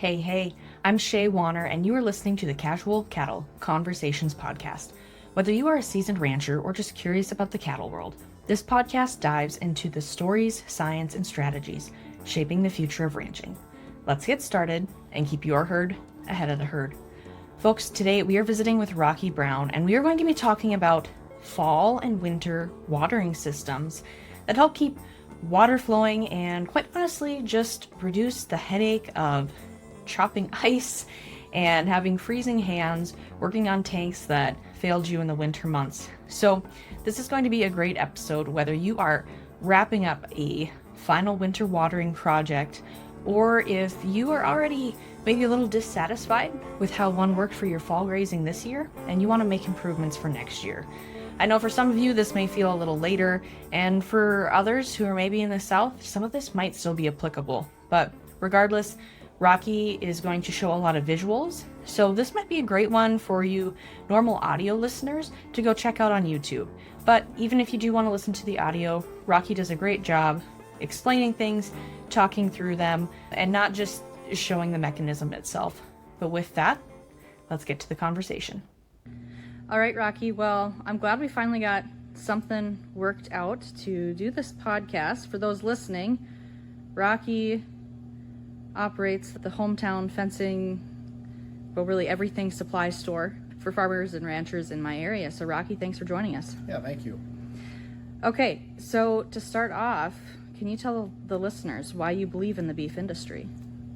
Hey, I'm Shaye Warner, and you are listening to the Casual Cattle Conversations podcast. Whether you are a seasoned rancher or just curious about the cattle world, this podcast dives into the stories, science, and strategies shaping the future of ranching. Let's get started and keep your herd ahead of the herd. Folks, today we are visiting with Rocky Brown, and we are going to be talking about fall and winter watering systems that help keep water flowing and, quite honestly, just reduce the headache of chopping ice and having freezing hands working on tanks that failed you in the winter months. So this is going to be a great episode whether you are wrapping up a final winter watering project or if you are already maybe a little dissatisfied with how one worked for your fall grazing this year and you want to make improvements for next year. I know for some of you this may feel a little later, and for others who are maybe in the south, some of this might still be applicable. But regardless, Rocky is going to show a lot of visuals, so this might be a great one for you normal audio listeners to go check out on YouTube. But even if you do want to listen to the audio, Rocky does a great job explaining things, talking through them, and not just showing the mechanism itself. But with that, let's get to the conversation. All right, Rocky, well, I'm glad we finally got something worked out to do this podcast. For those listening, Rocky operates the hometown fencing, well, really everything supply store for farmers and ranchers in my area. So Rocky, thanks for joining us. Yeah, thank you. Okay, so to start off, can you tell the listeners why you believe in the beef industry?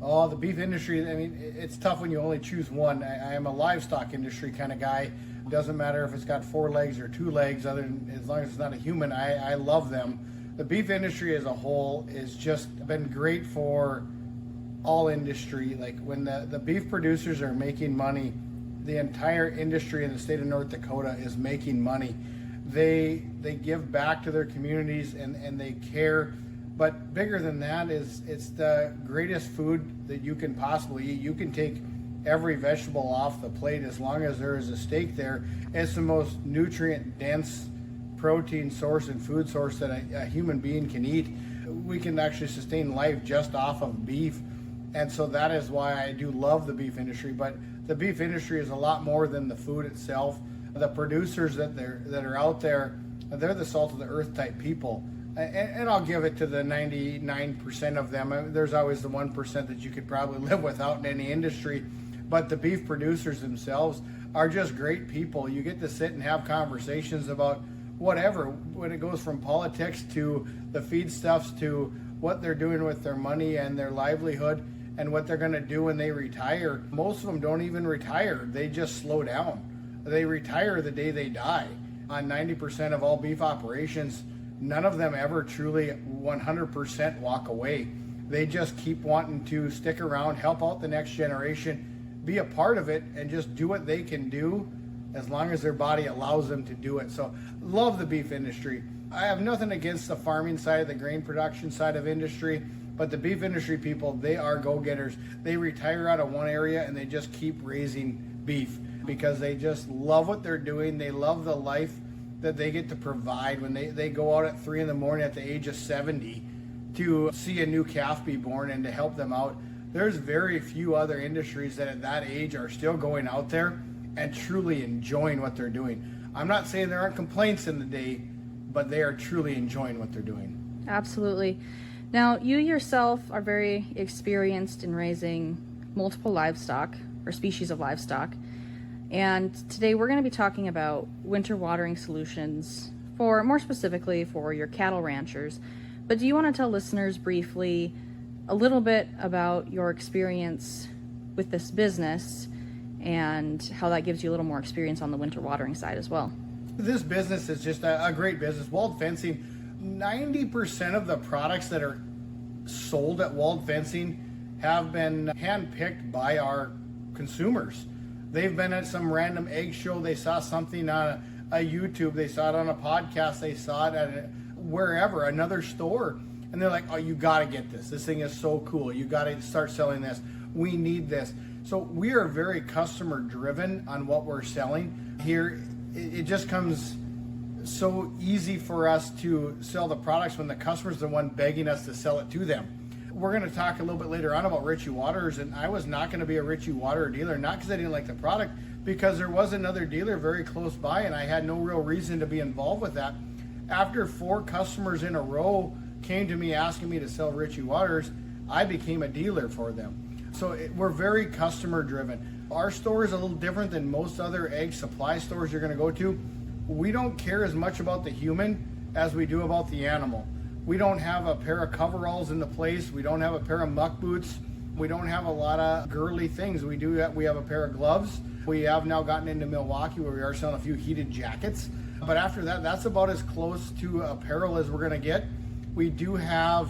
Oh, the beef industry, I mean, it's tough when you only choose one. I am a livestock industry kind of guy. It doesn't matter if it's got 4 legs or 2 legs, other than as long as it's not a human, I love them. The beef industry as a whole has just been great for all industry. Like when the beef producers are making money, the entire industry in the state of North Dakota is making money. They give back to their communities and they care. But bigger than that is it's the greatest food that you can possibly eat. You can take every vegetable off the plate as long as there is a steak there. It's the most nutrient dense protein source and food source that a human being can eat. We can actually sustain life just off of beef. And so that is why I do love the beef industry. But the beef industry is a lot more than the food itself. The producers that are out there, they're the salt of the earth type people. And I'll give it to the 99% of them. There's always the 1% that you could probably live without in any industry. But the beef producers themselves are just great people. You get to sit and have conversations about whatever, when it goes from politics to the feedstuffs to what they're doing with their money and their livelihood and what they're going to do when they retire. Most of them don't even retire. They just slow down. They retire the day they die. On 90% of all beef operations, none of them ever truly 100% walk away. They just keep wanting to stick around, help out the next generation, be a part of it, and just do what they can do as long as their body allows them to do it. So love the beef industry. I have nothing against the farming side, the grain production side of industry, but the beef industry people, they are go-getters. They retire out of one area and they just keep raising beef because they just love what they're doing. They love the life that they get to provide when they go out at 3 a.m. at the age of 70 to see a new calf be born and to help them out. There's very few other industries that at that age are still going out there and truly enjoying what they're doing. I'm not saying there aren't complaints in the day, but they are truly enjoying what they're doing. Absolutely. Now, you yourself are very experienced in raising multiple livestock or species of livestock. And today we're going to be talking about winter watering solutions for, more specifically, for your cattle ranchers. But do you want to tell listeners briefly a little bit about your experience with this business and how that gives you a little more experience on the winter watering side as well? This business is just a great business. Wald Fencing, 90% of the products that are sold at Wald Fencing have been handpicked by our consumers. They've been at some random egg show. They saw something on a YouTube. They saw it on a podcast. They saw it at wherever, another store. And they're like, oh, you got to get this. This thing is so cool. You got to start selling this. We need this. So we are very customer driven on what we're selling here. It just comes so easy for us to sell the products when the customer's the one begging us to sell it to them. we're going to talk a little bit later on about Ritchie Waters, and I was not going to be a Ritchie Water dealer, not because I didn't like the product, because there was another dealer very close by, and I had no real reason to be involved with that. After 4 customers in a row came to me asking me to sell Ritchie Waters, I became a dealer for them. So we're very customer driven. Our store is a little different than most other egg supply stores you're going to go to. We don't care as much about the human as we do about the animal. We don't have a pair of coveralls in the place. We don't have a pair of muck boots. We don't have a lot of girly things. We have a pair of gloves. We have now gotten into Milwaukee where we are selling a few heated jackets. But after that, that's about as close to apparel as we're going to get. We do have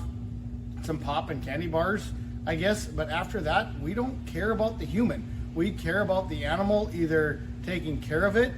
some pop and candy bars, I guess. But after that, we don't care about the human. We care about the animal, either taking care of it,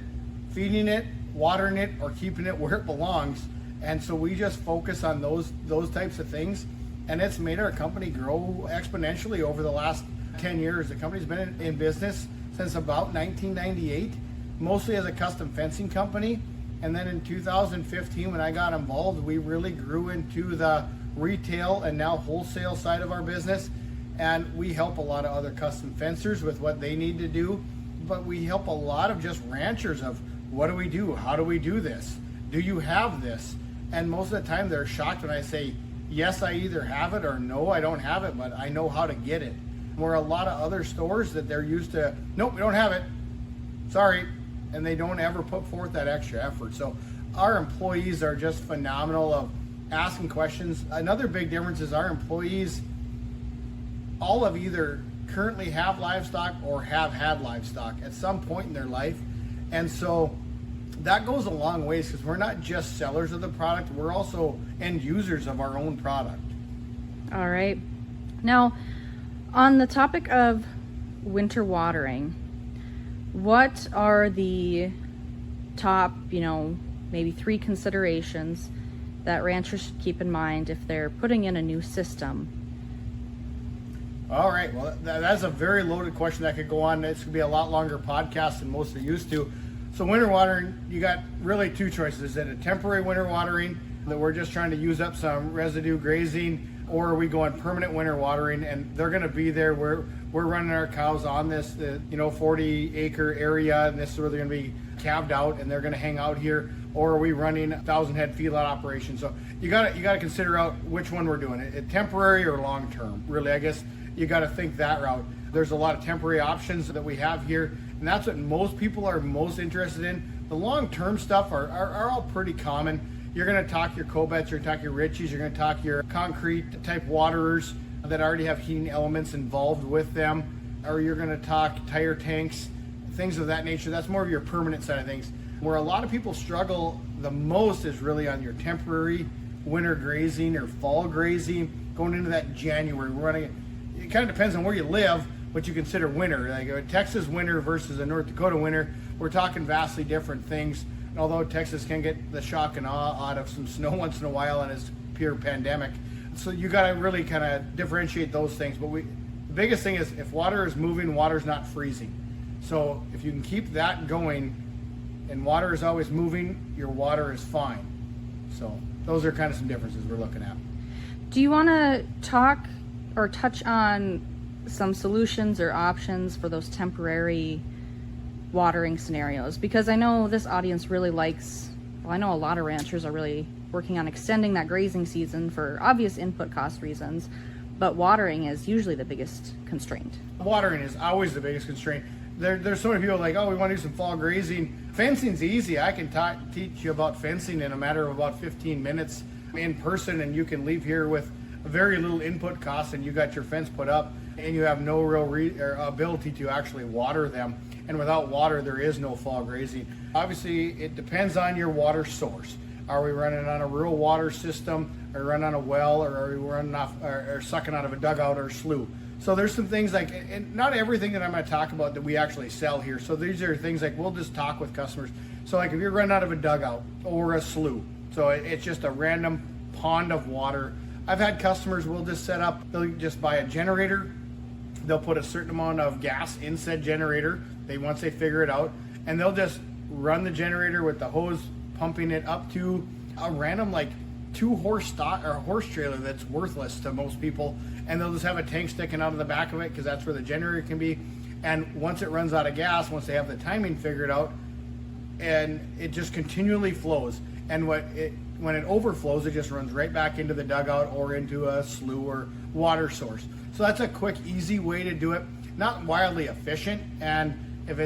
feeding it, watering it, or keeping it where it belongs. And so we just focus on those types of things, and it's made our company grow exponentially over the last 10 years. The company's been in business since about 1998, mostly as a custom fencing company. And then in 2015, when I got involved, we really grew into the retail and now wholesale side of our business. And we help a lot of other custom fencers with what they need to do, but we help a lot of just ranchers of what do we do? How do we do this? Do you have this? And most of the time they're shocked when I say, yes, I either have it, or no, I don't have it, but I know how to get it. Where a lot of other stores that they're used to, nope, we don't have it, sorry, and they don't ever put forth that extra effort. So our employees are just phenomenal of asking questions. Another big difference is our employees all have either currently have livestock or have had livestock at some point in their life. And so that goes a long ways, because we're not just sellers of the product, we're also end users of our own product. All right. Now, on the topic of winter watering, what are the top, maybe 3 considerations that ranchers should keep in mind if they're putting in a new system? All right. Well, that's a very loaded question that could go on. It's going to be a lot longer podcast than most are used to. So winter watering, you got really 2 choices. Is it a temporary winter watering that we're just trying to use up some residue grazing, or are we going permanent winter watering, and they're going to be there where we're running our cows on this 40-acre area, and this is where they're going to be calved out and they're going to hang out here, or are we running 1,000 head feedlot operation? So you got to consider out which one we're doing, it temporary or long term. Really, I guess you got to think that route. There's a lot of temporary options that we have here, and that's what most people are most interested in. The long-term stuff are all pretty common. You're going to talk your Cobets, you're going to talk your Ritchies, you're going to talk your concrete type waterers that already have heating elements involved with them, or you're going to talk tire tanks, things of that nature. That's more of your permanent side of things. Where a lot of people struggle the most is really on your temporary winter grazing or fall grazing, going into that January. We're running, it kind of depends on where you live, what you consider winter. Like a Texas winter versus a North Dakota winter, we're talking vastly different things. And although Texas can get the shock and awe out of some snow once in a while and it's pure pandemic, so you got to really kind of differentiate those things. But the biggest thing is if water is moving, water's not freezing. So if you can keep that going and water is always moving, your water is fine. So those are kind of some differences we're looking at. Do you want to talk or touch on some solutions or options for those temporary watering scenarios? Because I know this audience really likes, well, I know a lot of ranchers are really working on extending that grazing season for obvious input cost reasons, but watering is usually the biggest constraint. Watering is always the biggest constraint. There's so many people like, oh, we want to do some fall grazing. Fencing's easy. I can teach you about fencing in a matter of about 15 minutes in person, and you can leave here with very little input cost, and you got your fence put up, and you have no real ability to actually water them. And without water, there is no fall grazing. Obviously, it depends on your water source. Are we running on a rural water system? Are we running on a well, or are we running off or sucking out of a dugout or slough? So there's some things like, and not everything that I'm going to talk about that we actually sell here. So these are things like we'll just talk with customers. So like if you're running out of a dugout or a slough, so it's just a random pond of water. I've had customers will just set up, they'll just buy a generator. They'll put a certain amount of gas in said generator. Once they figure it out, and they'll just run the generator with the hose pumping it up to a random like 2-horse stock or horse trailer that's worthless to most people, and they'll just have a tank sticking out of the back of it because that's where the generator can be. And once it runs out of gas, once they have the timing figured out, and it just continually flows. And when it overflows, it just runs right back into the dugout or into a slough or water source. So that's a quick, easy way to do it. Not wildly efficient, and if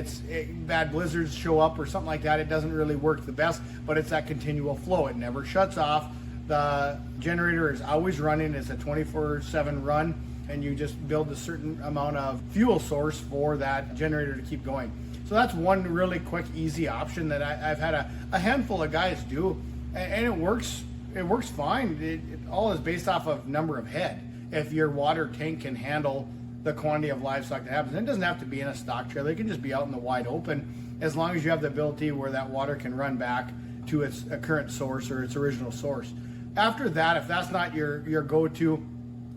bad blizzards show up or something like that, it doesn't really work the best, but it's that continual flow. It never shuts off. The generator is always running. It's a 24/7 run, and you just build a certain amount of fuel source for that generator to keep going. So that's one really quick, easy option that I've had a handful of guys do, and it works. It works fine. It all is based off of number of head. If your water tank can handle the quantity of livestock that happens, it doesn't have to be in a stock trailer. It can just be out in the wide open, as long as you have the ability where that water can run back to its current source or its original source. After that, if that's not your go-to,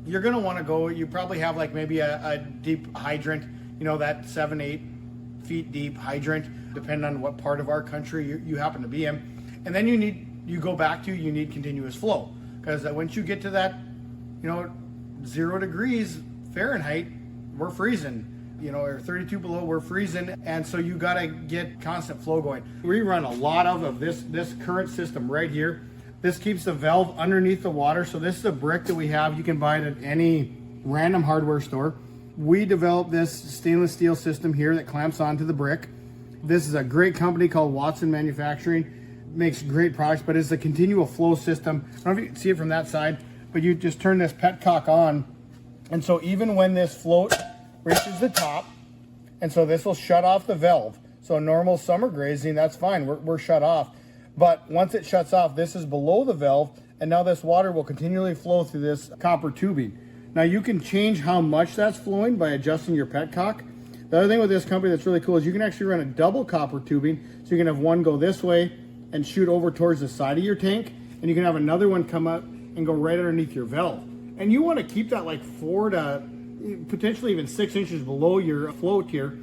you're going to want to go. You probably have like maybe a deep hydrant, that 7-8 feet deep hydrant, depending on what part of our country you happen to be in. And then you need continuous flow, because once you get to that 0 degrees Fahrenheit, we're freezing, or 32 below, we're freezing. And so you got to get constant flow going. We run a lot of this current system right here. This keeps the valve underneath the water. So this is a brick that we have. You can buy it at any random hardware store. We developed this stainless steel system here that clamps onto the brick. This is a great company called Watson Manufacturing. Makes great products, but it's a continual flow system. I don't know if you can see it from that side, but you just turn this petcock on. And so even when this float reaches the top, and so this will shut off the valve. So normal summer grazing, that's fine, we're shut off. But once it shuts off, this is below the valve, and now this water will continually flow through this copper tubing. Now you can change how much that's flowing by adjusting your petcock. The other thing with this company that's really cool is you can actually run a double copper tubing, so you can have one go this way and shoot over towards the side of your tank, and you can have another one come up and go right underneath your valve. And you want to keep that like 4 to potentially even 6 inches below your float here,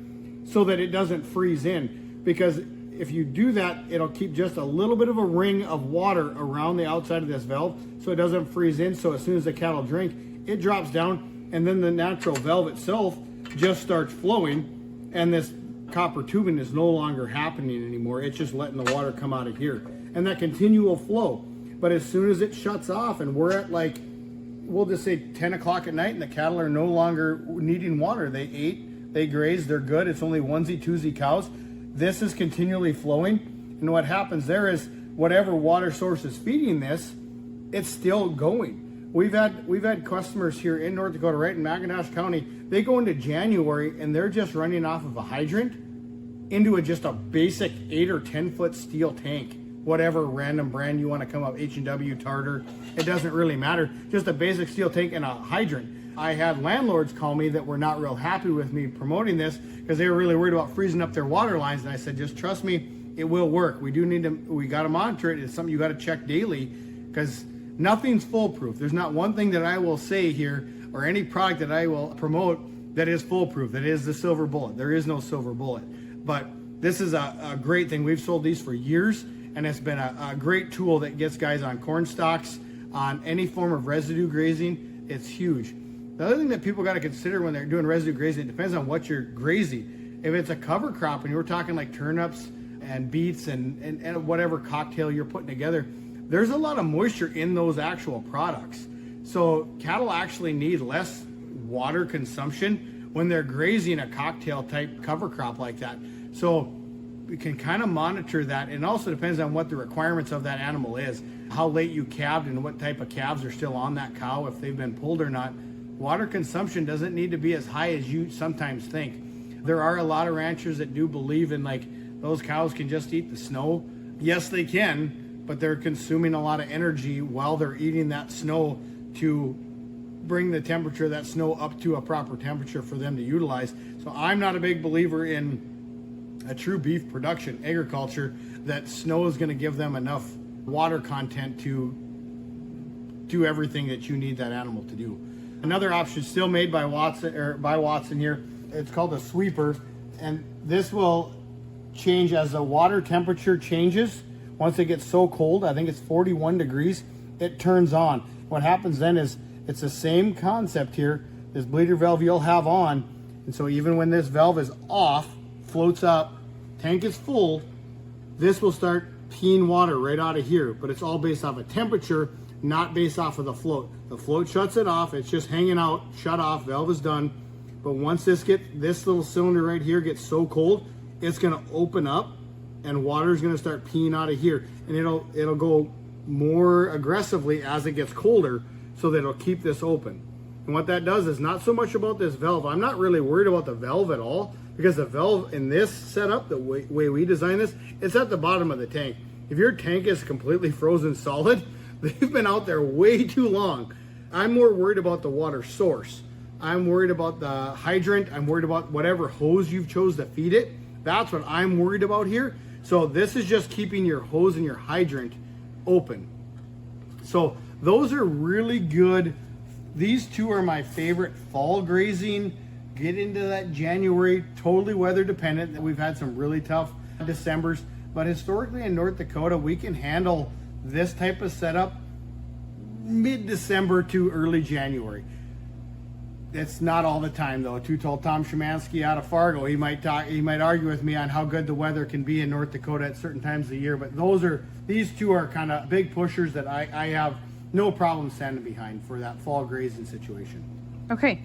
so that it doesn't freeze in. Because if you do that, it'll keep just a little bit of a ring of water around the outside of this valve, so it doesn't freeze in. So as soon as the cattle drink, it drops down, and then the natural valve itself just starts flowing, and this copper tubing is no longer happening anymore. It's just letting the water come out of here, and that continual flow. But as soon as it shuts off, and we're at like, we'll just say 10 o'clock at night, and the cattle are no longer needing water. They ate, they grazed, they're good. It's only onesie, twosie cows. This is continually flowing. And what happens there is whatever water source is feeding this, it's still going. We've had customers here in North Dakota, right in McIntosh County, they go into January and they're just running off of a hydrant into just a basic 8 or 10 foot steel tank. Whatever random brand you want to come up, H&W, Tartar, it doesn't really matter. Just a basic steel tank and a hydrant. I had landlords call me that were not real happy with me promoting this because they were really worried about freezing up their water lines. And I said, just trust me, it will work. We got to monitor it. It's something you got to check daily, because nothing's foolproof. There's not one thing that I will say here or any product that I will promote that is foolproof, that is the silver bullet. There is no silver bullet. But this is a great thing. We've sold these for years, and it's been a great tool that gets guys on corn stalks, on any form of residue grazing. It's huge. The other thing that people got to consider when they're doing residue grazing, it depends on what you're grazing. If it's a cover crop and you're talking like turnips and beets and whatever cocktail you're putting together, there's a lot of moisture in those actual products. So cattle actually need less water consumption when they're grazing a cocktail type cover crop like that. So we can kind of monitor that. And it also depends on what the requirements of that animal is, how late you calved and what type of calves are still on that cow, if they've been pulled or not. Water consumption doesn't need to be as high as you sometimes think. There are a lot of ranchers that do believe in like those cows can just eat the snow. Yes, they can, but they're consuming a lot of energy while they're eating that snow to bring the temperature of that snow up to a proper temperature for them to utilize. So I'm not a big believer in a true beef production agriculture that snow is going to give them enough water content to do everything that you need that animal to do. Another option still made by Watson here, it's called a sweeper, and this will change as the water temperature changes. Once it gets so cold, I think it's 41 degrees, it turns on. What happens then is It's the same concept here. This bleeder valve you'll have on, and so even when this valve is off, floats up, tank is full, this will start peeing water right out of here, but it's all based off of temperature, not based off of the float. The float shuts it off, it's just hanging out, shut off, valve is done. But once this little cylinder right here gets so cold, it's gonna open up and water is gonna start peeing out of here. And it'll go more aggressively as it gets colder, so that it'll keep this open. And what that does is not so much about this valve. I'm not really worried about the valve at all, because the valve in this setup, the way we design this, it's at the bottom of the tank. If your tank is completely frozen solid, they've been out there way too long. I'm more worried about the water source. I'm worried about the hydrant. I'm worried about whatever hose you've chose to feed it. That's what I'm worried about here. So this is just keeping your hose and your hydrant open. So those are really good. These two are my favorite fall grazing. Get into that January, totally weather dependent. We've had some really tough Decembers, but historically in North Dakota, we can handle this type of setup mid-December to early January. It's not all the time though. Too Tall Tom Szymanski out of Fargo, he might argue with me on how good the weather can be in North Dakota at certain times of the year, but these two are kind of big pushers that I have no problem standing behind for that fall grazing situation. Okay.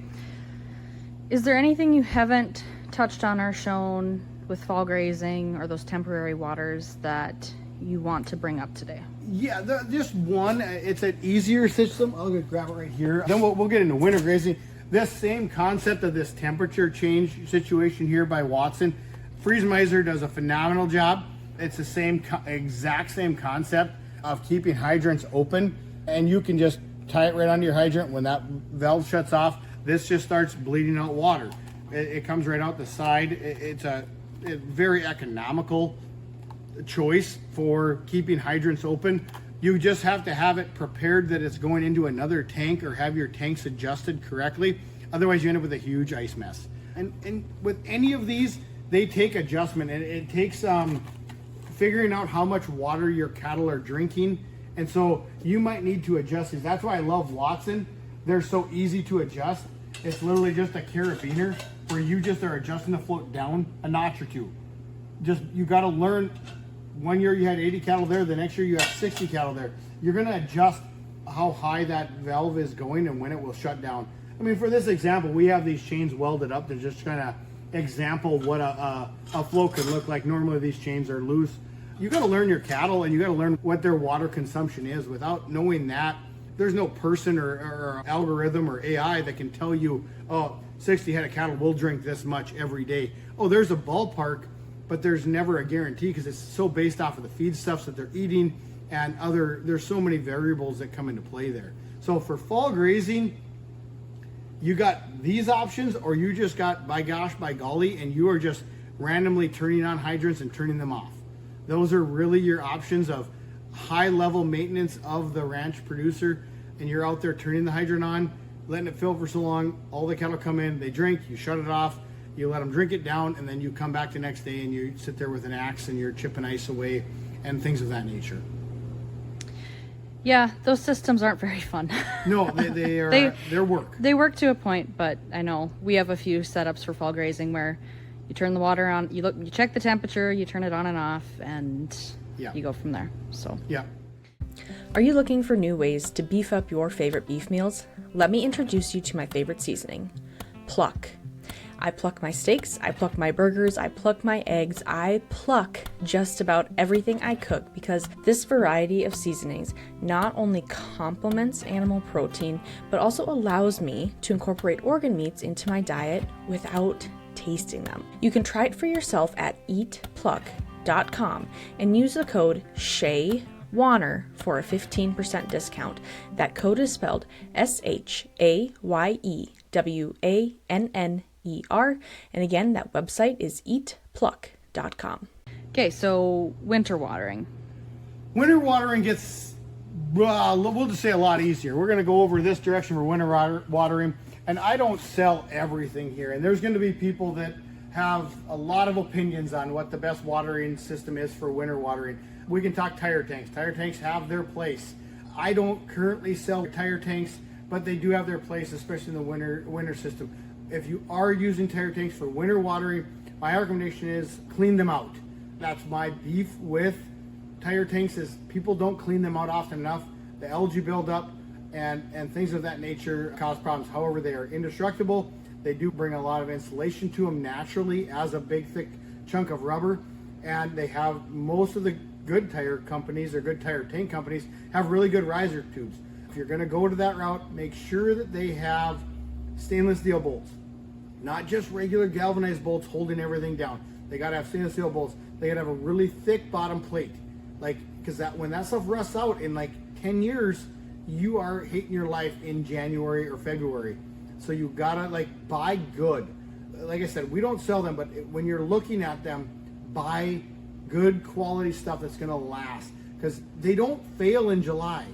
Is there anything you haven't touched on or shown with fall grazing or those temporary waters that you want to bring up today? Yeah, just one. It's an easier system. I'll go grab it right here. Then we'll get into winter grazing. This same concept of this temperature change situation here by Watson, Freeze Miser does a phenomenal job. It's the exact same concept of keeping hydrants open, and you can just tie it right onto your hydrant. When that valve shuts off, this just starts bleeding out water. It comes right out the side. It's a very economical choice for keeping hydrants open. You just have to have it prepared that it's going into another tank, or have your tanks adjusted correctly. Otherwise you end up with a huge ice mess. And with any of these, they take adjustment, and it takes figuring out how much water your cattle are drinking. And so you might need to adjust these. That's why I love Watson. They're so easy to adjust. It's literally just a carabiner where you just are adjusting the float down a notch or two. You got to learn. One year you had 80 cattle there, the next year you have 60 cattle there. You're going to adjust how high that valve is going and when it will shut down. I mean, for this example, we have these chains welded up to just kind of example what a flow could look like. Normally these chains are loose. You got to learn your cattle, and you got to learn what their water consumption is. Without knowing that, there's no person or algorithm or AI that can tell you, oh, 60 head of cattle will drink this much every day. Oh, there's a ballpark, but there's never a guarantee, because it's so based off of the feedstuffs that they're eating and there's so many variables that come into play there. So for fall grazing, you got these options, or you just got by gosh, by golly, and you are just randomly turning on hydrants and turning them off. Those are really your options of high level maintenance of the ranch producer, and you're out there turning the hydrant on, letting it fill for so long, all the cattle come in, they drink, you shut it off, you let them drink it down, and then you come back the next day and you sit there with an axe and you're chipping ice away and things of that nature. Yeah, those systems aren't very fun. No, they are. They're work. They work to a point, but I know we have a few setups for fall grazing where you turn the water on, you check the temperature, you turn it on and off, and you go from there. So yeah. Are you looking for new ways to beef up your favorite beef meals? Let me introduce you to my favorite seasoning, Pluck. I pluck my steaks, I pluck my burgers, I pluck my eggs, I pluck just about everything I cook, because this variety of seasonings not only complements animal protein, but also allows me to incorporate organ meats into my diet without tasting them. You can try it for yourself at eatpluck.com and use the code SHAYE for a 15% discount. That code is spelled SHAYEWANNER, and again, that website is eatpluck.com. Okay, so winter watering. Winter watering gets, we'll just say, a lot easier. We're going to go over this direction for winter watering, and I don't sell everything here, and there's going to be people that have a lot of opinions on what the best watering system is for winter watering. We can talk tire tanks. Tire tanks have their place. I don't currently sell tire tanks but they do have their place, especially in the winter system. If you are using tire tanks for winter watering, my recommendation is clean them out. That's my beef with tire tanks, is people don't clean them out often enough. The algae buildup and things of that nature cause problems. However, they are indestructible. They do bring a lot of insulation to them naturally as a big thick chunk of rubber, and they have, most of the good tire companies or good tire tank companies have really good riser tubes. If you're going to go to that route, make sure that they have stainless steel bolts, not just regular galvanized bolts holding everything down. They got to have stainless steel bolts. They got to have a really thick bottom plate, like, because that when that stuff rusts out in like 10 years, you are hating your life in January or February. So you gotta like buy good. Like I said, we don't sell them, but when you're looking at them, buy good quality stuff that's gonna last, because they don't fail in July.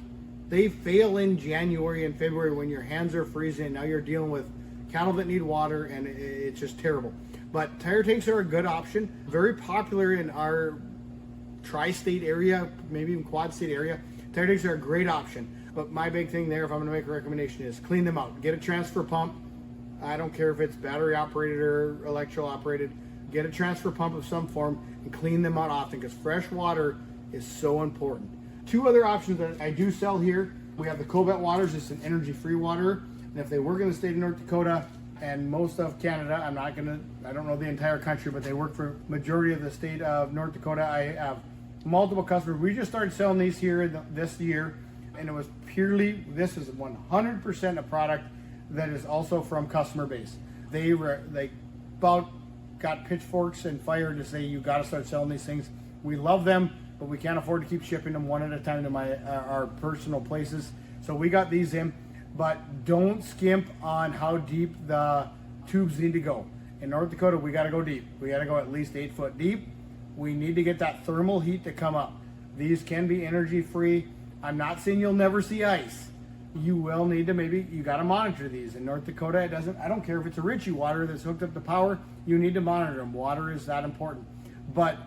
They fail in January and February when your hands are freezing and now you're dealing with cattle that need water, and it's just terrible. But tire tanks are a good option. Very popular in our tri-state area, maybe even quad-state area. Tire tanks are a great option. But my big thing there, if I'm going to make a recommendation, is clean them out. Get a transfer pump. I don't care if it's battery operated or electrical operated. Get a transfer pump of some form and clean them out often, because fresh water is so important. Two other options that I do sell here. We have the Cobalt Waters. It's an energy-free water. And if they work in the state of North Dakota and most of Canada, I don't know the entire country, but they work for majority of the state of North Dakota. I have multiple customers. We just started selling these here this year, and it was purely, this is 100% a product that is also from customer base. They about got pitchforks and fire to say, you got to start selling these things. We love them, but we can't afford to keep shipping them one at a time to our personal places. So we got these in, but don't skimp on how deep the tubes need to go. In North Dakota, we got to go deep. We got to go at least 8 foot deep. We need to get that thermal heat to come up. These can be energy free. I'm not saying you'll never see ice. You will need to, you got to monitor these. In North Dakota, I don't care if it's a Ritchie water that's hooked up to power, you need to monitor them. Water is that important. But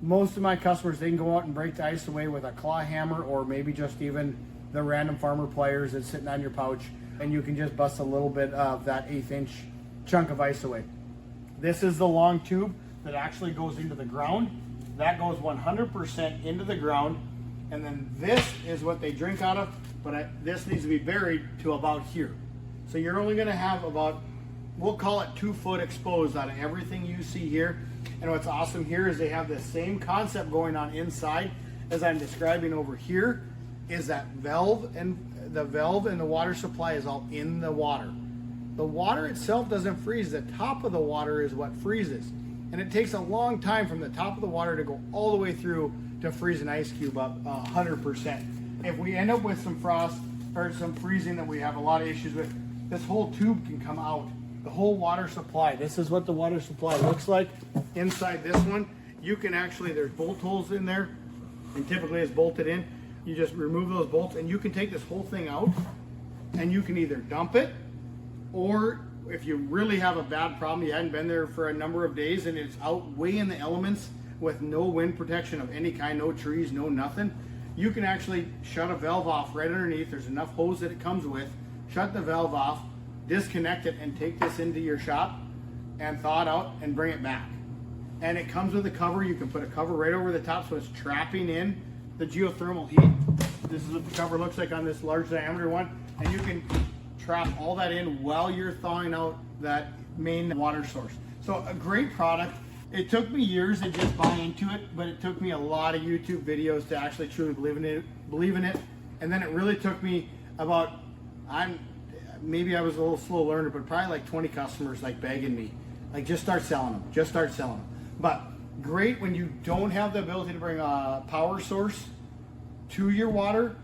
most of my customers, they can go out and break the ice away with a claw hammer, or maybe just even the random farmer pliers that's sitting on your pouch, and you can just bust a little bit of that 1/8 inch chunk of ice away. This is the long tube that actually goes into the ground. That goes 100% into the ground. And then this is what they drink out of, but this needs to be buried to about here. So you're only going to have about, we'll call it 2 foot exposed out of everything you see here. And what's awesome here is they have the same concept going on inside as I'm describing over here, is that valve and the water supply is all in the water. The water itself doesn't freeze. The top of the water is what freezes. And it takes a long time from the top of the water to go all the way through to freeze an ice cube up 100%. If we end up with some frost or some freezing that we have a lot of issues with, this whole tube can come out. The whole water supply. This is what the water supply looks like inside this one. You can actually, there's bolt holes in there, and typically it's bolted in. You just remove those bolts and you can take this whole thing out, and you can either dump it, or if you really have a bad problem, you hadn't been there for a number of days and it's out way in the elements with no wind protection of any kind, no trees, no nothing, you can actually shut a valve off right underneath. There's enough hose that it comes with. Shut the valve off, disconnect it, and take this into your shop and thaw it out and bring it back. And it comes with a cover. You can put a cover right over the top so it's trapping in the geothermal heat. This is what the cover looks like on this large diameter one, and you can trap all that in while you're thawing out that main water source. So a great product. It took me years to just buy into it, but it took me a lot of YouTube videos to actually truly believe in it. And then it really took me about, maybe I was a little slow learner, but probably like 20 customers like begging me, like, just start selling them. But great when you don't have the ability to bring a power source to your water.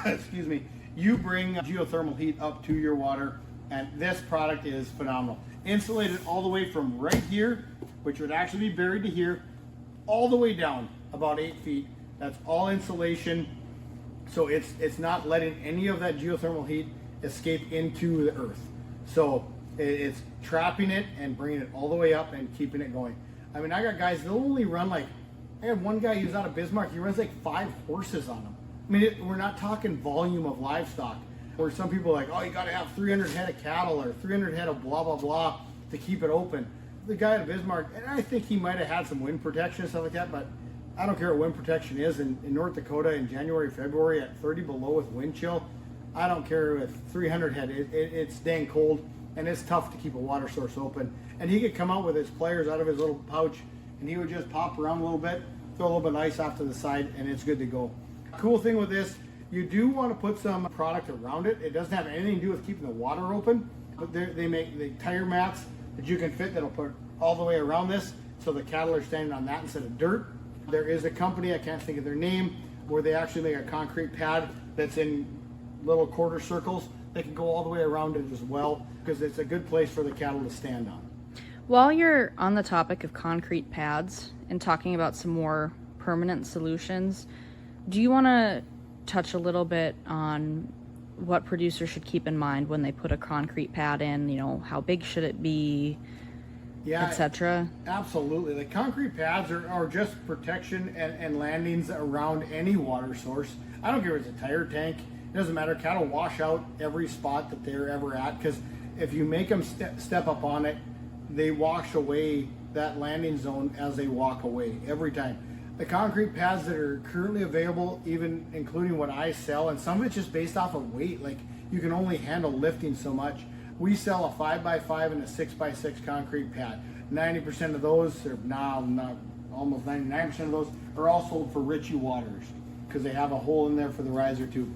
Excuse me. You bring geothermal heat up to your water, and this product is phenomenal. Insulated all the way from right here, which would actually be buried to here, all the way down about 8 feet. That's all insulation, so it's not letting any of that geothermal heat escape into the earth. So it's trapping it and bringing it all the way up and keeping it going. I mean, I got guys, they'll only run like, I had one guy who's out of Bismarck, he runs like 5 horses on them. I mean, we're not talking volume of livestock, Where some people are like, oh, you got to have 300 head of cattle or 300 head of blah, blah, blah to keep it open. The guy at Bismarck, and I think he might have had some wind protection and stuff like that, but I don't care what wind protection is. In North Dakota in January, February at 30 below with wind chill, I don't care with 300 head. It's dang cold, and it's tough to keep a water source open. And he could come out with his pliers out of his little pouch, and he would just pop around a little bit, throw a little bit of ice off to the side, and it's good to go. Cool thing with this, you do want to put some product around it. It doesn't have anything to do with keeping the water open, but they make the tire mats that you can fit that'll put all the way around this, so the cattle are standing on that instead of dirt. There is a company, I can't think of their name, where they actually make a concrete pad that's in little quarter circles. They can go all the way around it as well, because it's a good place for the cattle to stand on. While you're on the topic of concrete pads and talking about some more permanent solutions, do you want to touch a little bit on what producers should keep in mind when they put a concrete pad in? You know, how big should it be, etc.? Absolutely. The concrete pads are just protection and landings around any water source. I don't care if it's a tire tank. It doesn't matter. Cattle wash out every spot that they're ever at, because if you make them step up on it, they wash away that landing zone as they walk away every time. The concrete pads that are currently available, even including what I sell, and some of it's just based off of weight, like you can only handle lifting so much. We sell a 5x5 and a 6x6 concrete pad. 90% of those, or now not almost 99% of those, are all sold for Ritchie waters, because they have a hole in there for the riser tube.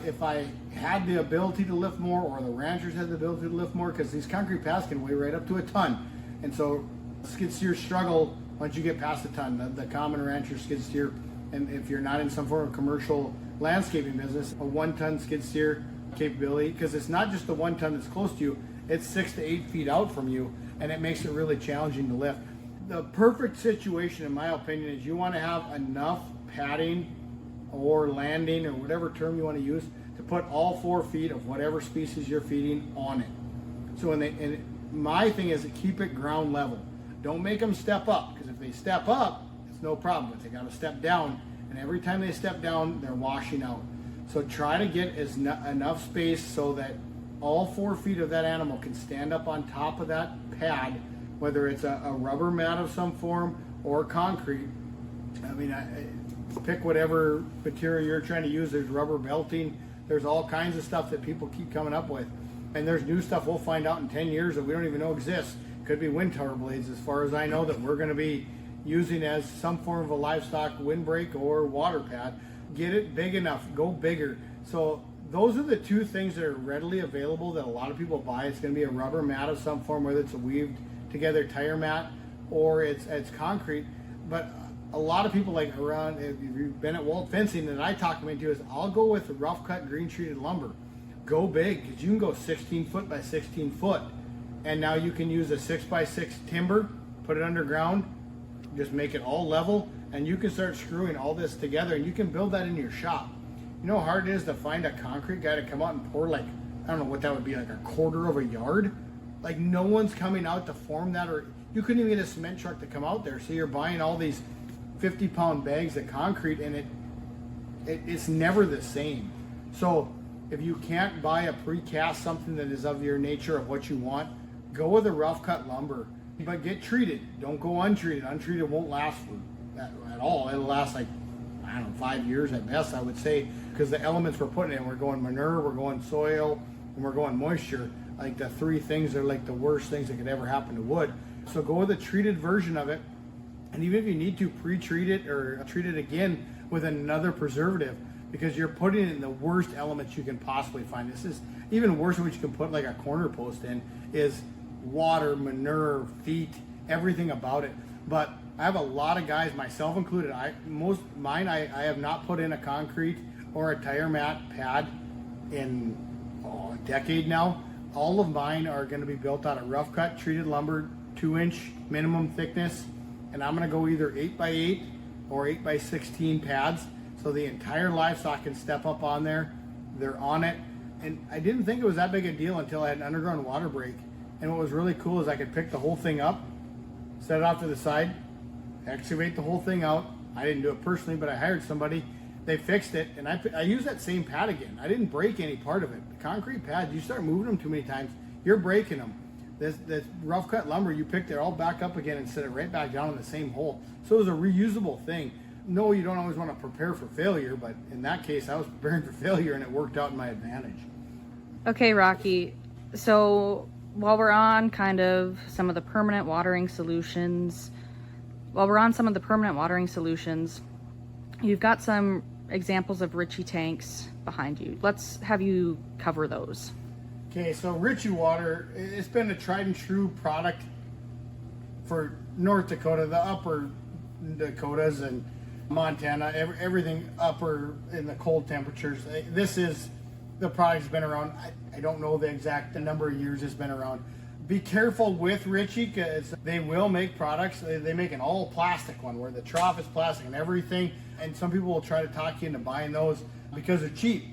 If I had the ability to lift more, or the ranchers had the ability to lift more, because these concrete pads can weigh right up to a ton, and so skid steers struggle once you get past a ton. The common rancher skid steer, and if you're not in some form of commercial landscaping business, a 1-ton skid steer capability, because it's not just the 1 ton that's close to you, it's 6 to 8 feet out from you, and it makes it really challenging to lift. The perfect situation, in my opinion, is you want to have enough padding or landing, or whatever term you want to use, to put all 4 feet of whatever species you're feeding on it. So my thing is to keep it ground level. Don't make them step up, because if they step up, it's no problem, but they got to step down, and every time they step down, they're washing out. So try to get enough space so that all 4 feet of that animal can stand up on top of that pad, whether it's a rubber mat of some form or concrete. I mean, pick whatever material you're trying to use. There's rubber belting. There's all kinds of stuff that people keep coming up with. And there's new stuff we'll find out in 10 years that we don't even know exists. Could be wind tower blades, as far as I know, that we're going to be using as some form of a livestock windbreak or water pad. Get it big enough, go bigger. So those are the two things that are readily available that a lot of people buy. It's going to be a rubber mat of some form, whether it's a weaved together tire mat or it's concrete. But a lot of people, like around, if you've been at Wald Fencing, that I talk them into is, I'll go with rough cut green treated lumber. Go big, because you can go 16 foot by 16 foot. And now you can use a 6x6 timber, put it underground, just make it all level, and you can start screwing all this together, and you can build that in your shop. You know how hard it is to find a concrete guy to come out and pour, like, I don't know what that would be, like a quarter of a yard? Like, no one's coming out to form that, or you couldn't even get a cement truck to come out there. So you're buying all these 50-pound bags of concrete, and it's never the same. So if you can't buy a precast, something that is of your nature of what you want, go with a rough cut lumber, but get treated. Don't go untreated. Untreated won't last for at all. It'll last like, I don't know, 5 years at best, I would say, because the elements we're putting in, we're going manure, we're going soil, and we're going moisture. Like, the three things are like the worst things that could ever happen to wood. So go with a treated version of it, and even if you need to pre-treat it or treat it again with another preservative, because you're putting in the worst elements you can possibly find. This is even worse than what you can put like a corner post in, is water, manure, feet, everything about it. But I have a lot of guys, myself included, I have not put in a concrete or a tire mat pad in a decade now. All of mine are going to be built out of rough cut treated lumber, 2-inch minimum thickness, and I'm going to go either 8x8 or 8x16 pads, so the entire livestock can step up on there. They're on it. And I didn't think it was that big a deal until I had an underground water break. And what was really cool is I could pick the whole thing up, set it off to the side, excavate the whole thing out. I didn't do it personally, but I hired somebody. They fixed it, and I used that same pad again. I didn't break any part of it. The concrete pads, you start moving them too many times, you're breaking them. This rough cut lumber, you picked it all back up again and set it right back down in the same hole. So it was a reusable thing. No, you don't always want to prepare for failure, but in that case, I was preparing for failure, and it worked out in my advantage. Okay, Rocky. So while we're on kind of some of the permanent watering solutions, you've got some examples of Ritchie tanks behind you. Let's have you cover those. Okay, so Ritchie water, it's been a tried and true product for North Dakota, the upper Dakotas and Montana, everything upper in the cold temperatures. This is, the product's been around, I don't know the exact number of years it's been around. Be careful with Ritchie, because they will make products. They make an all plastic one where the trough is plastic and everything. And some people will try to talk you into buying those because they're cheap.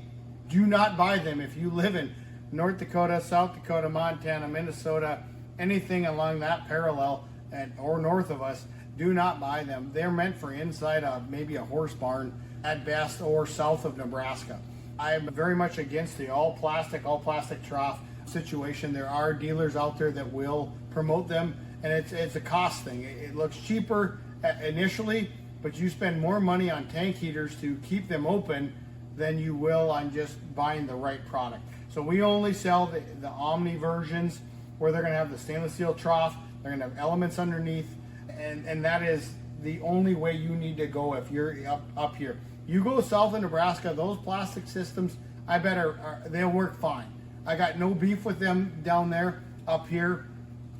Do not buy them if you live in North Dakota, South Dakota, Montana, Minnesota, anything along that parallel or north of us. Do not buy them. They're meant for inside maybe a horse barn at best, or south of Nebraska. I'm very much against the all plastic trough situation. There are dealers out there that will promote them, and it's a cost thing. It looks cheaper initially, but you spend more money on tank heaters to keep them open than you will on just buying the right product. So we only sell the Omni versions, where they're going to have the stainless steel trough, they're going to have elements underneath, and that is the only way you need to go if you're up here. You go south of Nebraska, those plastic systems, I bet they'll work fine. I got no beef with them down there. Up here,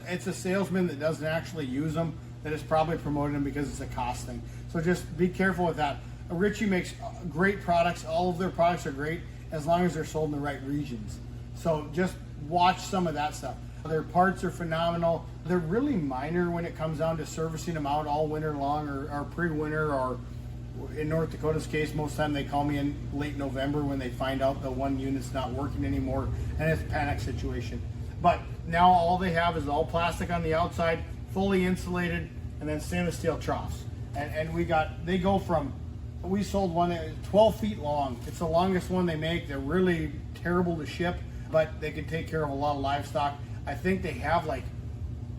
it's a salesman that doesn't actually use them that is probably promoting them because it's a cost thing. So just be careful with that. Ritchie makes great products. All of their products are great as long as they're sold in the right regions. So just watch some of that stuff. Their parts are phenomenal. They're really minor when it comes down to servicing them out all winter long, or pre-winter, or in North Dakota's case, most of the time they call me in late November when they find out the one unit's not working anymore, and it's a panic situation. But now all they have is all plastic on the outside, fully insulated, and then stainless steel troughs. And they go from, we sold one that was 12 feet long. It's the longest one they make. They're really terrible to ship, but they can take care of a lot of livestock. I think they have like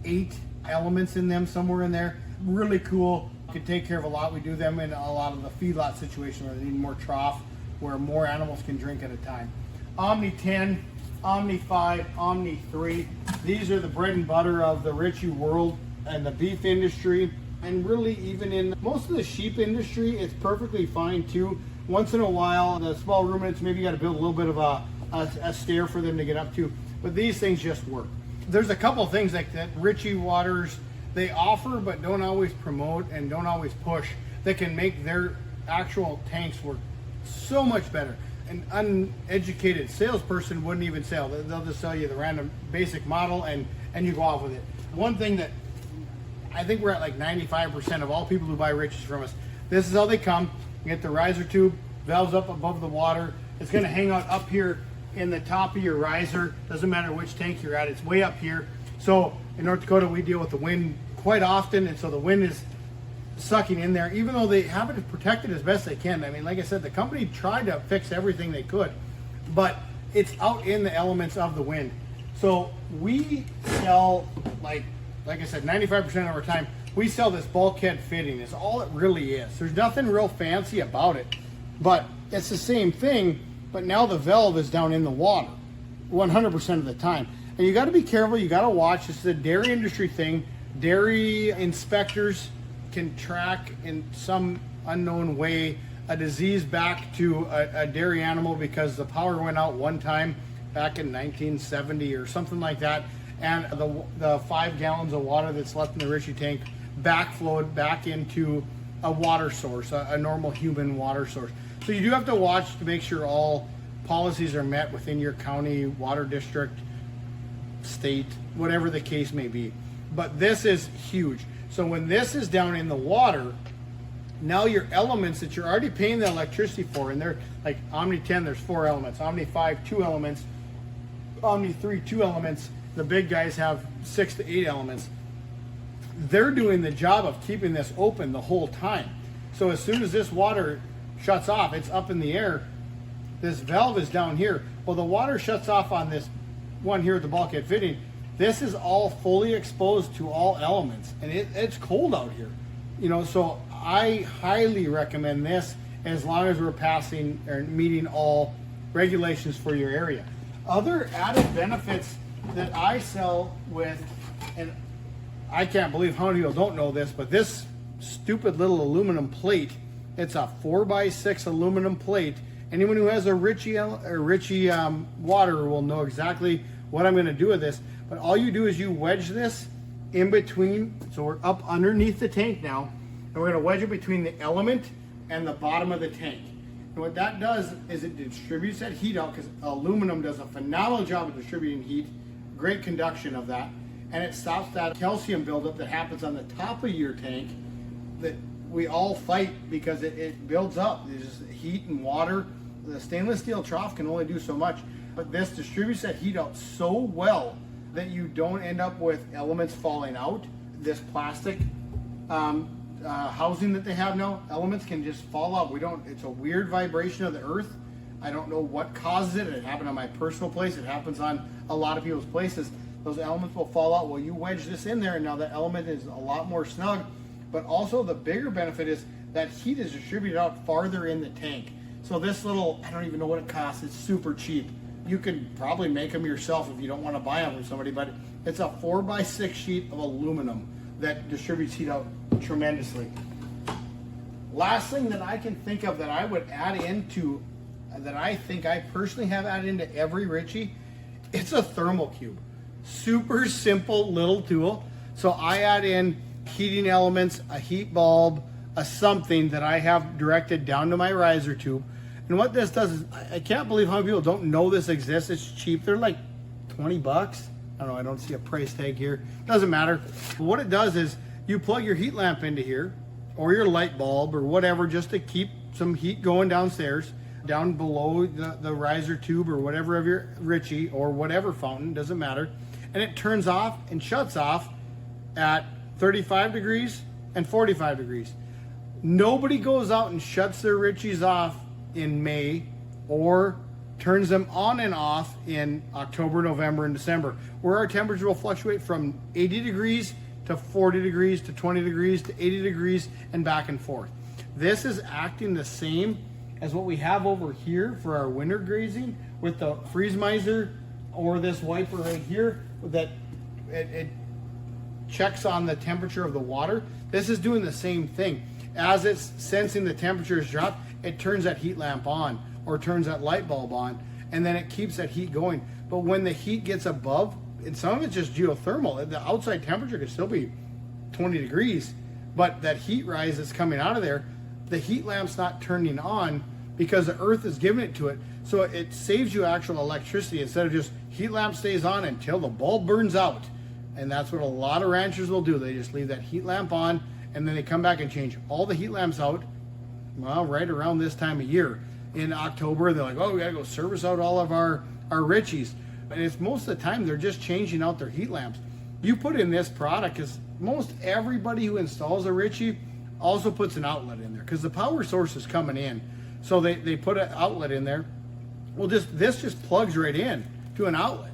8 elements in them, somewhere in there. Really cool. Can take care of a lot. We do them in a lot of the feedlot situation where they need more trough, where more animals can drink at a time. Omni 10, Omni 5, Omni 3. These are the bread and butter of the Ritchie world and the beef industry, and really even in most of the sheep industry, it's perfectly fine too. Once in a while, the small ruminants, maybe you got to build a little bit of a stair for them to get up to, but these things just work. There's a couple things like that Ritchie waters, they offer but don't always promote and don't always push, that can make their actual tanks work so much better. An uneducated salesperson wouldn't even sell. They'll just sell you the random basic model and you go off with it. One thing that I think we're at like 95% of all people who buy Ritchies from us, this is how they come. You get the riser tube, valves up above the water. It's going to hang out up here in the top of your riser. Doesn't matter which tank you're at, it's way up here. So in North Dakota, we deal with the wind quite often, and so the wind is sucking in there, even though they have it protected as best they can. I mean, like I said, the company tried to fix everything they could, but it's out in the elements of the wind. So we sell, like I said, 95% of our time, we sell this bulkhead fitting. It's all it really is. There's nothing real fancy about it, but it's the same thing, but now the valve is down in the water 100% of the time. And you got to be careful. You got to watch. This is a dairy industry thing. Dairy inspectors can track in some unknown way a disease back to a dairy animal because the power went out one time back in 1970 or something like that, and the 5 gallons of water that's left in the Ritchie tank backflowed back into a water source, a normal human water source. So you do have to watch to make sure all policies are met within your county, water district, state, whatever the case may be. But this is huge. So when this is down in the water, now your elements that you're already paying the electricity for, and they're like Omni 10, there's 4 elements, Omni 5, 2 elements, Omni 3, 2 elements, the big guys have 6 to 8 elements. They're doing the job of keeping this open the whole time. So as soon as this water shuts off. It's up in the air. This valve is down here. Well, the water shuts off on this one here at the bulkhead fitting. This is all fully exposed to all elements, and it's cold out here. You know, so I highly recommend this as long as we're passing or meeting all regulations for your area. Other added benefits that I sell with, and I can't believe how many people don't know this, but this stupid little aluminum plate, it's a 4x6 aluminum plate. Anyone who has a Ritchie water will know exactly what I'm going to do with this. But all you do is you wedge this in between. So we're up underneath the tank now, and we're going to wedge it between the element and the bottom of the tank. And what that does is it distributes that heat out, because aluminum does a phenomenal job of distributing heat, great conduction of that, and it stops that calcium buildup that happens on the top of your tank that we all fight because it builds up. There's heat and water. The stainless steel trough can only do so much, but this distributes that heat out so well that you don't end up with elements falling out. This plastic housing that they have now, elements can just fall out. It's a weird vibration of the earth. I don't know what causes it. It happened on my personal place. It happens on a lot of people's places. Those elements will fall out. Well, you wedge this in there, and now the element is a lot more snug. But also the bigger benefit is that heat is distributed out farther in the tank. So this little, I don't even know what it costs. It's super cheap. You could probably make them yourself if you don't want to buy them from somebody, but it's a 4x6 sheet of aluminum that distributes heat out tremendously. Last thing that I can think of that I would add into, that I think I personally have added into every Ritchie, it's a thermal cube. Super simple little tool. So I add in heating elements, a heat bulb, a something that I have directed down to my riser tube. And what this does is, I can't believe how many people don't know this exists. It's cheap. They're like 20 bucks. I don't know, I don't see a price tag here. Doesn't matter. But what it does is you plug your heat lamp into here, or your light bulb or whatever, just to keep some heat going downstairs, down below the riser tube or whatever of your Ritchie or whatever fountain, doesn't matter. And it turns off and shuts off at 35 degrees and 45 degrees. Nobody goes out and shuts their Ritchies off in May or turns them on and off in October, November, and December, where our temperature will fluctuate from 80 degrees to 40 degrees to 20 degrees to 80 degrees and back and forth. This is acting the same as what we have over here for our winter grazing with the freeze miser or this wiper right here that it checks on the temperature of the water. This is doing the same thing. As it's sensing the temperatures drop, it turns that heat lamp on or turns that light bulb on, and then it keeps that heat going. But when the heat gets above, and some of it's just geothermal, the outside temperature could still be 20 degrees, but that heat rise that's coming out of there, the heat lamp's not turning on because the earth is giving it to it. So it saves you actual electricity instead of just heat lamp stays on until the bulb burns out. And that's what a lot of ranchers will do. They just leave that heat lamp on, and then they come back and change all the heat lamps out, well, right around this time of year. In October, they're like, oh, we gotta go service out all of our Ritchies. And it's most of the time they're just changing out their heat lamps. You put in this product, because most everybody who installs a Ritchie also puts an outlet in there, because the power source is coming in. So they put an outlet in there. Well, this just plugs right in to an outlet.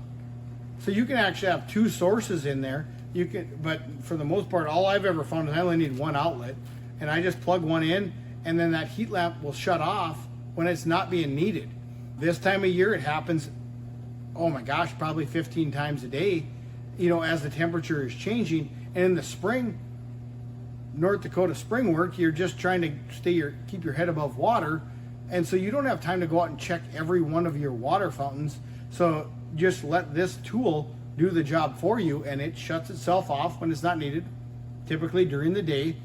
So you can actually have two sources in there. You can, but for the most part, all I've ever found is I only need one outlet, and I just plug one in, and then that heat lamp will shut off when it's not being needed. This time of year, it happens, oh my gosh, probably 15 times a day, you know, as the temperature is changing. And in the spring, North Dakota spring work, you're just trying to keep your head above water, and so you don't have time to go out and check every one of your water fountains. So just let this tool do the job for you, and it shuts itself off when it's not needed. Typically during the day,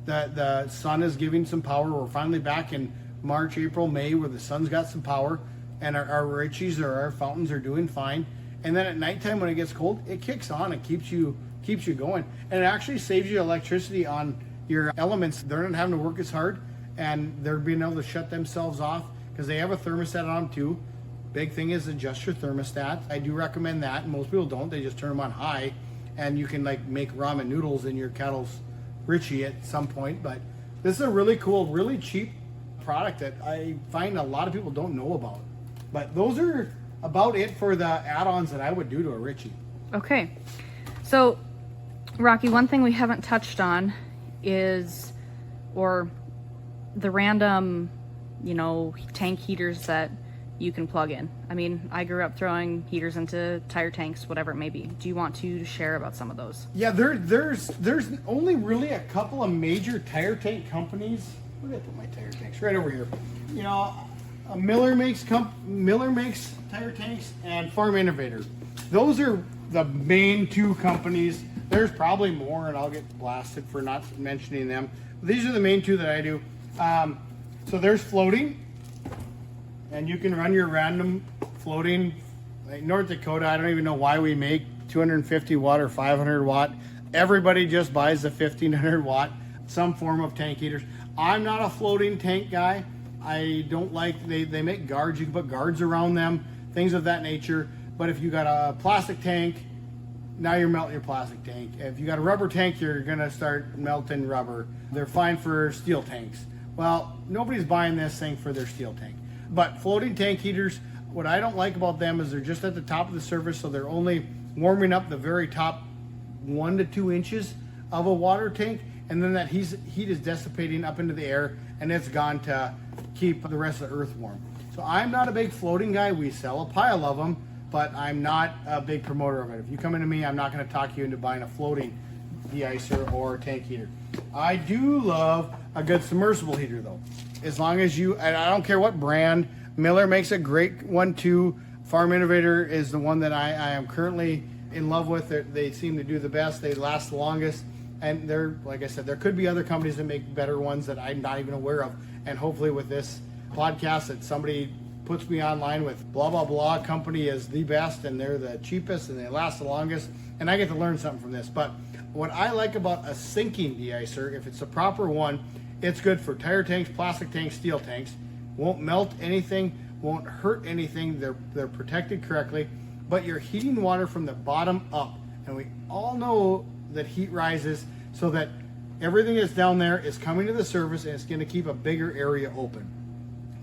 the sun is giving some power. We're finally back in March, April, May, where the sun's got some power, and our Ritchies or our fountains are doing fine. And then at nighttime when it gets cold, it kicks on and keeps you going. And it actually saves you electricity on your elements. They're not having to work as hard, and they're being able to shut themselves off because they have a thermostat on too. Big thing is adjust your thermostat. I do recommend that. Most people don't. They just turn them on high, and you can like make ramen noodles in your kettle's Ritchie at some point. But this is a really cool, really cheap product that I find a lot of people don't know about. But those are about it for the add-ons that I would do to a Ritchie. Okay. So, Rocky, one thing we haven't touched on is, or the random, tank heaters that you can plug in. I mean, I grew up throwing heaters into tire tanks, whatever it may be. Do you want to share about some of those? Yeah, there's only really a couple of major tire tank companies. Where did I put my tire tanks? Right over here. Miller makes tire tanks, and Farm Innovator. Those are the main two companies. There's probably more, and I'll get blasted for not mentioning them. These are the main two that I do. So there's floating, and you can run your random floating. Like North Dakota, I don't even know why we make 250 watt or 500 watt. Everybody just buys the 1500 watt, some form of tank heaters. I'm not a floating tank guy. I don't like, they make guards, you can put guards around them, things of that nature. But if you got a plastic tank, now you're melting your plastic tank. If you got a rubber tank, you're gonna start melting rubber. They're fine for steel tanks. Well, nobody's buying this thing for their steel tank. But floating tank heaters, what I don't like about them is they're just at the top of the surface, so they're only warming up the very top 1 to 2 inches of a water tank, and then that heat is dissipating up into the air, and it's gone to keep the rest of the earth warm. So I'm not a big floating guy. We sell a pile of them, but I'm not a big promoter of it. If you come into me, I'm not going to talk you into buying a floating de-icer or tank heater. I do love a good submersible heater though. As long as and I don't care what brand, Miller makes a great one too. Farm Innovator is the one that I am currently in love with. They seem to do the best. They last the longest. And like I said, there could be other companies that make better ones that I'm not even aware of. And hopefully with this podcast that somebody puts me online with blah, blah, blah company is the best and they're the cheapest and they last the longest. And I get to learn something from this. But what I like about a sinking de-icer, if it's the proper one, it's good for tire tanks, plastic tanks, steel tanks. Won't melt anything, won't hurt anything. They're protected correctly. But you're heating water from the bottom up. And we all know that heat rises so that everything that's down there is coming to the surface and it's going to keep a bigger area open.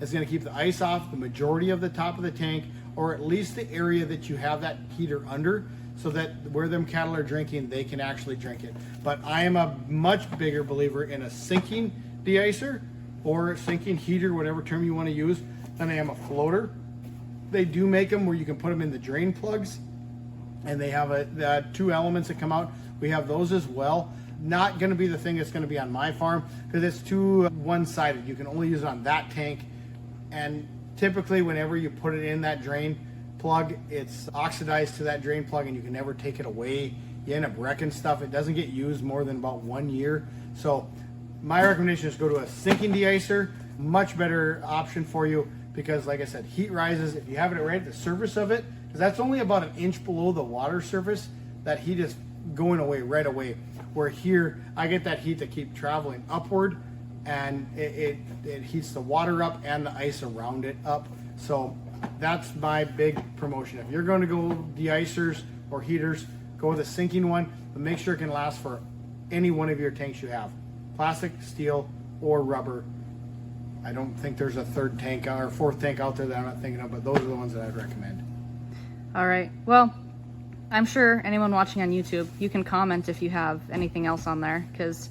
It's going to keep the ice off the majority of the top of the tank, or at least the area that you have that heater under, so that where them cattle are drinking, they can actually drink it. But I am a much bigger believer in a sinking de-icer or sinking heater, whatever term you want to use, than I am a floater. They do make them where you can put them in the drain plugs, and they have the 2 elements that come out. We have those as well. Not going to be the thing that's going to be on my farm because it's too one-sided. You can only use it on that tank, and typically whenever you put it in that drain plug, it's oxidized to that drain plug and you can never take it away. You end up wrecking stuff. It doesn't get used more than about 1 year. So my recommendation is go to a sinking de-icer. Much better option for you because, like I said, heat rises. If you have it right at the surface of it, because that's only about 1 inch below the water surface, that heat is going away right away. Where here, I get that heat to keep traveling upward, and it heats the water up and the ice around it up. So that's my big promotion. If you're going to go de-icers or heaters, go with a sinking one, but make sure it can last for any one of your tanks you have. Plastic, steel, or rubber. I don't think there's a 3rd tank or 4th tank out there that I'm not thinking of, but those are the ones that I'd recommend. All right. Well, I'm sure anyone watching on YouTube, you can comment if you have anything else on there, because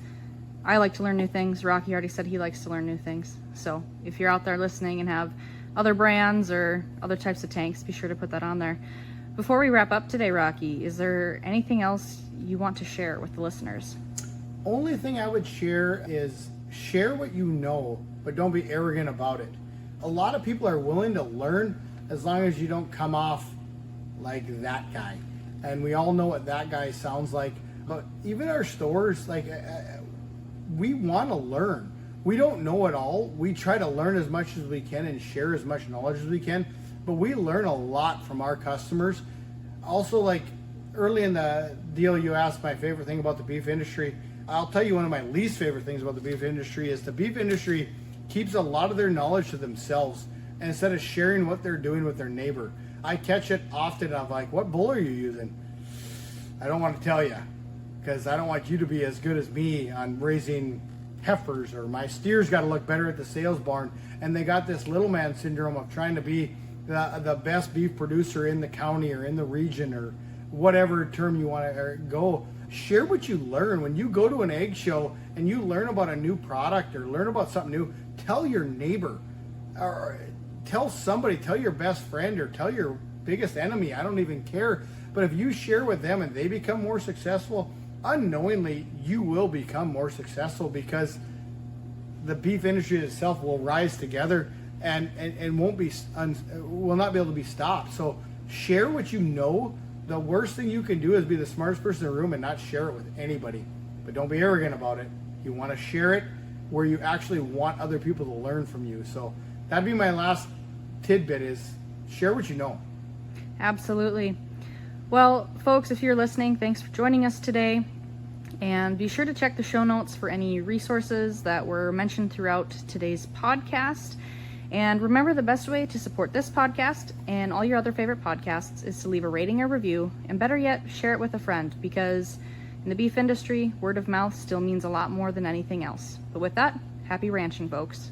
I like to learn new things. Rocky already said he likes to learn new things. So if you're out there listening and have other brands or other types of tanks, be sure to put that on there. Before we wrap up today, Rocky, is there anything else you want to share with the listeners? Only thing I would share is share what you know, but don't be arrogant about it. A lot of people are willing to learn as long as you don't come off like that guy. And we all know what that guy sounds like. But even our stores, we want to learn. We don't know it all. We try to learn as much as we can and share as much knowledge as we can. But we learn a lot from our customers. Also, like early in the deal, you asked my favorite thing about the beef industry. I'll tell you one of my least favorite things about the beef industry is the beef industry keeps a lot of their knowledge to themselves, and instead of sharing what they're doing with their neighbor. I catch it often of like, what bull are you using? I don't want to tell you because I don't want you to be as good as me on raising heifers, or my steers got to look better at the sales barn, and they got this little man syndrome of trying to be the best beef producer in the county or in the region, or whatever term you want to go. Share what you learn. When you go to an egg show and you learn about a new product or learn about something new, tell your neighbor, or tell somebody, tell your best friend, or tell your biggest enemy. I don't even care. But if you share with them and they become more successful, unknowingly you will become more successful, because the beef industry itself will rise together and will not be able to be stopped. So share what you know. The worst thing you can do is be the smartest person in the room and not share it with anybody. But don't be arrogant about it. You want to share it where you actually want other people to learn from you. So that'd be my last tidbit, is share what you know. Absolutely. Well, folks, if you're listening, thanks for joining us today. And be sure to check the show notes for any resources that were mentioned throughout today's podcast. And remember, the best way to support this podcast and all your other favorite podcasts is to leave a rating or review, and better yet, share it with a friend, because in the beef industry, word of mouth still means a lot more than anything else. But with that, happy ranching, folks.